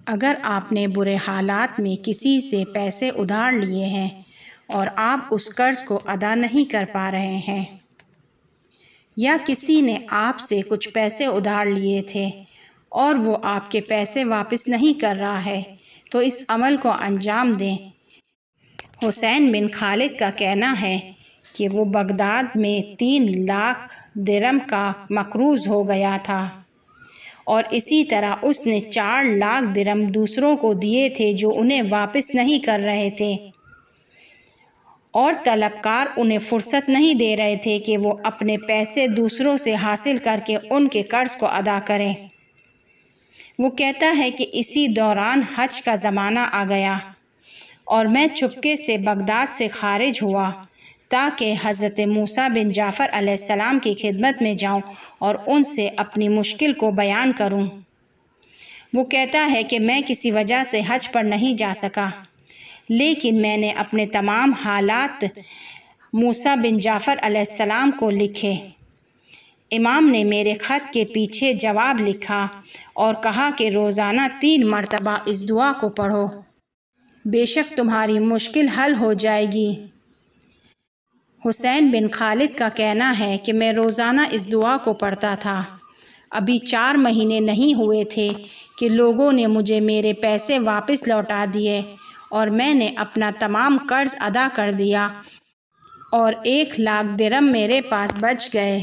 اگر آپ نے برے حالات میں کسی سے پیسے ادھار لیے ہیں اور آپ اس قرض کو ادا نہیں کر پا رہے ہیں، یا کسی نے آپ سے کچھ پیسے ادھار لیے تھے اور وہ آپ کے پیسے واپس نہیں کر رہا ہے، تو اس عمل کو انجام دیں۔ حسین بن خالد کا کہنا ہے کہ وہ بغداد میں 3 لاکھ درہم کا مقروض ہو گیا تھا اور اسی طرح اس نے 4 لاکھ درہم دوسروں کو دیے تھے جو انہیں واپس نہیں کر رہے تھے، اور طلبکار انہیں فرصت نہیں دے رہے تھے کہ وہ اپنے پیسے دوسروں سے حاصل کر کے ان کے قرض کو ادا کریں۔ وہ کہتا ہے کہ اسی دوران حج کا زمانہ آ گیا اور میں چپکے سے بغداد سے خارج ہوا تاکہ حضرت موسیٰ بن جعفر علیہ السلام کی خدمت میں جاؤں اور ان سے اپنی مشکل کو بیان کروں۔ وہ کہتا ہے کہ میں کسی وجہ سے حج پر نہیں جا سکا، لیکن میں نے اپنے تمام حالات موسیٰ بن جعفر علیہ السلام کو لکھے۔ امام نے میرے خط کے پیچھے جواب لکھا اور کہا کہ روزانہ 3 مرتبہ اس دعا کو پڑھو، بے شک تمہاری مشکل حل ہو جائے گی۔ حسین بن خالد کا کہنا ہے کہ میں روزانہ اس دعا کو پڑھتا تھا۔ ابھی 4 مہینے نہیں ہوئے تھے کہ لوگوں نے مجھے میرے پیسے واپس لوٹا دیے اور میں نے اپنا تمام قرض ادا کر دیا اور 1 لاکھ درہم میرے پاس بچ گئے۔